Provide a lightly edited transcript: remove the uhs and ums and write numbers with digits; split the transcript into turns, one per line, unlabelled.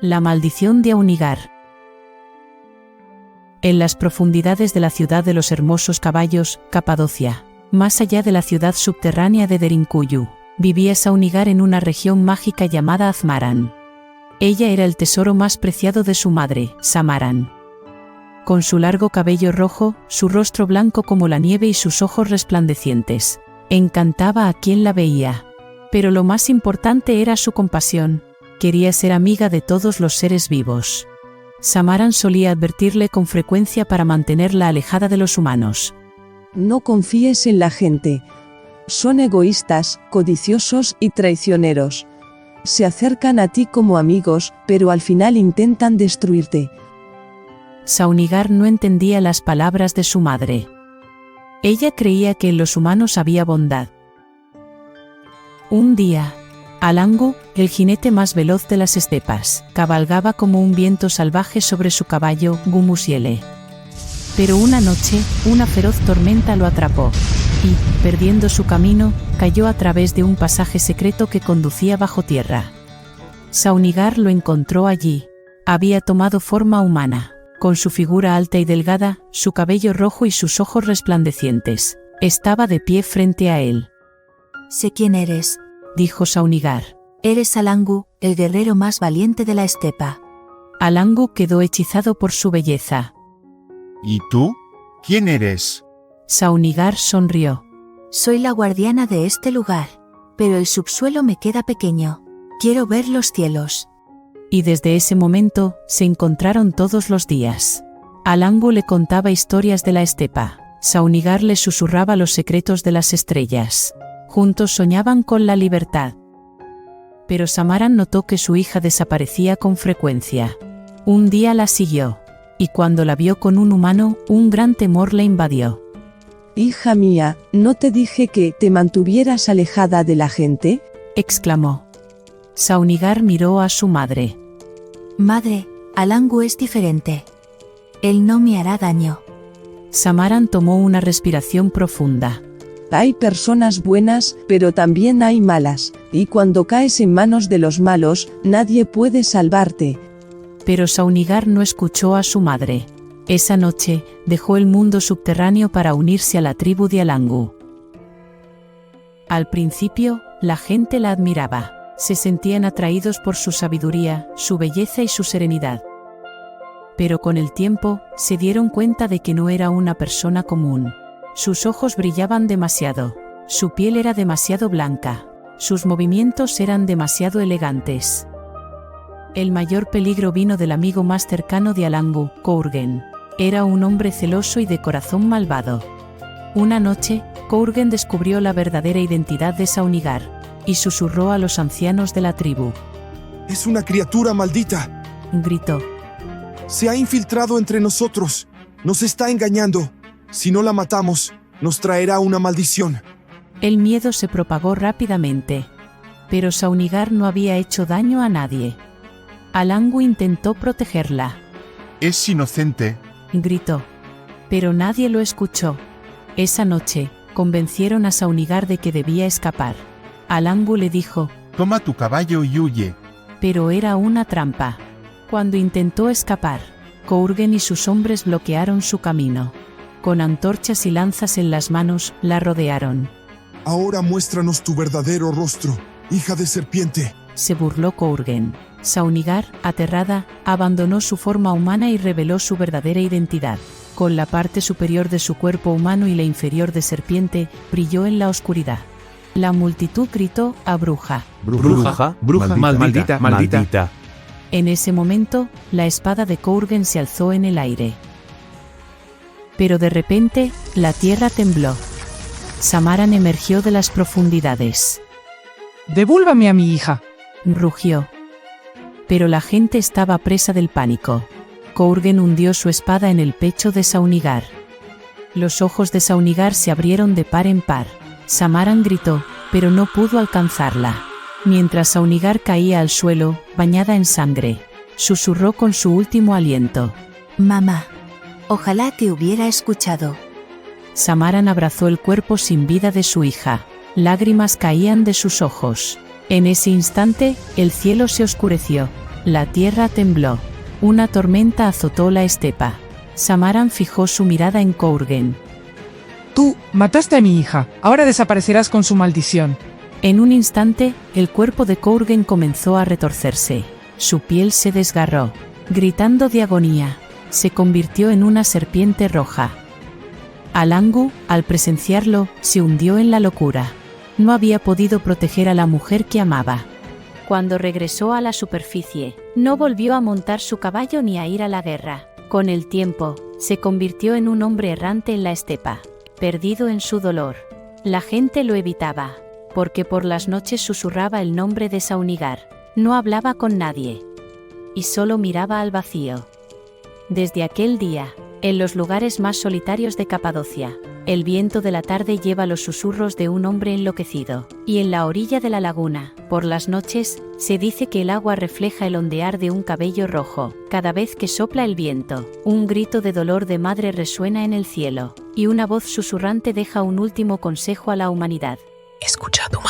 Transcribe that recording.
La maldición de Aunigar. En las profundidades de la ciudad de los hermosos caballos, Capadocia, más allá de la ciudad subterránea de Derinkuyu, vivía Saunigar en una región mágica llamada Azmaran. Ella era el tesoro más preciado de su madre, Samaran. Con su largo cabello rojo, su rostro blanco como la nieve y sus ojos resplandecientes, encantaba a quien la veía. Pero lo más importante era su compasión. Quería ser amiga de todos los seres vivos. Samaran solía advertirle con frecuencia para mantenerla alejada de los humanos.
No confíes en la gente. Son egoístas, codiciosos y traicioneros. Se acercan a ti como amigos, pero al final intentan destruirte.
Saunigar no entendía las palabras de su madre. Ella creía que en los humanos había bondad. Un día, Alangu, el jinete más veloz de las estepas, cabalgaba como un viento salvaje sobre su caballo, Gumusiele. Pero una noche, una feroz tormenta lo atrapó, y, perdiendo su camino, cayó a través de un pasaje secreto que conducía bajo tierra. Saunigar lo encontró allí. Había tomado forma humana, con su figura alta y delgada, su cabello rojo y sus ojos resplandecientes. Estaba de pie frente a él.
«Sé quién eres»,
dijo Saunigar.
«Eres Alangu, el guerrero más valiente de la estepa».
Alangu quedó hechizado por su belleza.
¿Y tú? ¿Quién eres?
Saunigar sonrió.
«Soy la guardiana de este lugar, pero el subsuelo me queda pequeño. Quiero ver los cielos».
Y desde ese momento, se encontraron todos los días. Alangu le contaba historias de la estepa. Saunigar le susurraba los secretos de las estrellas. Juntos soñaban con la libertad. Pero Samaran notó que su hija desaparecía con frecuencia. Un día la siguió, y cuando la vio con un humano, un gran temor la invadió.
«Hija mía, ¿no te dije que te mantuvieras alejada de la gente?»,
exclamó. Saunigar miró a su madre.
«Madre, Alangu es diferente. Él no me hará daño».
Samaran tomó una respiración profunda.
Hay personas buenas, pero también hay malas, y cuando caes en manos de los malos, nadie puede salvarte.
Pero Saunigar no escuchó a su madre. Esa noche, dejó el mundo subterráneo para unirse a la tribu de Alangu. Al principio, la gente la admiraba. Se sentían atraídos por su sabiduría, su belleza y su serenidad. Pero con el tiempo, se dieron cuenta de que no era una persona común. Sus ojos brillaban demasiado, su piel era demasiado blanca, sus movimientos eran demasiado elegantes. El mayor peligro vino del amigo más cercano de Alangu, Kourgen. Era un hombre celoso y de corazón malvado. Una noche, Kourgen descubrió la verdadera identidad de Saunigar, y susurró a los ancianos de la tribu.
«Es una criatura maldita»,
gritó.
«Se ha infiltrado entre nosotros, nos está engañando. Si no la matamos, nos traerá una maldición».
El miedo se propagó rápidamente. Pero Saunigar no había hecho daño a nadie. Alangu intentó protegerla.
«Es inocente»,
gritó. Pero nadie lo escuchó. Esa noche, convencieron a Saunigar de que debía escapar. Alangu le dijo:
«Toma tu caballo y huye».
Pero era una trampa. Cuando intentó escapar, Kourgen y sus hombres bloquearon su camino. Con antorchas y lanzas en las manos, la rodearon.
«Ahora muéstranos tu verdadero rostro, hija de serpiente»,
se burló Kourgen. Saunigar, aterrada, abandonó su forma humana y reveló su verdadera identidad. Con la parte superior de su cuerpo humano y la inferior de serpiente, brilló en la oscuridad. La multitud gritó a bruja.
«Bruja, bruja, maldita, maldita».
En ese momento, la espada de Kourgen se alzó en el aire. Pero de repente, la tierra tembló. Samaran emergió de las profundidades.
«Devúlvame a mi hija»,
rugió. Pero la gente estaba presa del pánico. Kourgen hundió su espada en el pecho de Saunigar. Los ojos de Saunigar se abrieron de par en par. Samaran gritó, pero no pudo alcanzarla. Mientras Saunigar caía al suelo, bañada en sangre, susurró con su último aliento:
«Mamá, ojalá te hubiera escuchado».
Samaran abrazó el cuerpo sin vida de su hija. Lágrimas caían de sus ojos. En ese instante, el cielo se oscureció. La tierra tembló. Una tormenta azotó la estepa. Samaran fijó su mirada en Kourgen.
Tú mataste a mi hija, ahora desaparecerás con su maldición.
En un instante, el cuerpo de Kourgen comenzó a retorcerse. Su piel se desgarró. Gritando de agonía, se convirtió en una serpiente roja. Alangu, al presenciarlo, se hundió en la locura. No había podido proteger a la mujer que amaba. Cuando regresó a la superficie, no volvió a montar su caballo ni a ir a la guerra. Con el tiempo, se convirtió en un hombre errante en la estepa, perdido en su dolor. La gente lo evitaba, porque por las noches susurraba el nombre de Saunigar. No hablaba con nadie, y solo miraba al vacío. Desde aquel día, en los lugares más solitarios de Capadocia, el viento de la tarde lleva los susurros de un hombre enloquecido, y en la orilla de la laguna, por las noches, se dice que el agua refleja el ondear de un cabello rojo. Cada vez que sopla el viento, un grito de dolor de madre resuena en el cielo, y una voz susurrante deja un último consejo a la humanidad.
Escuchad un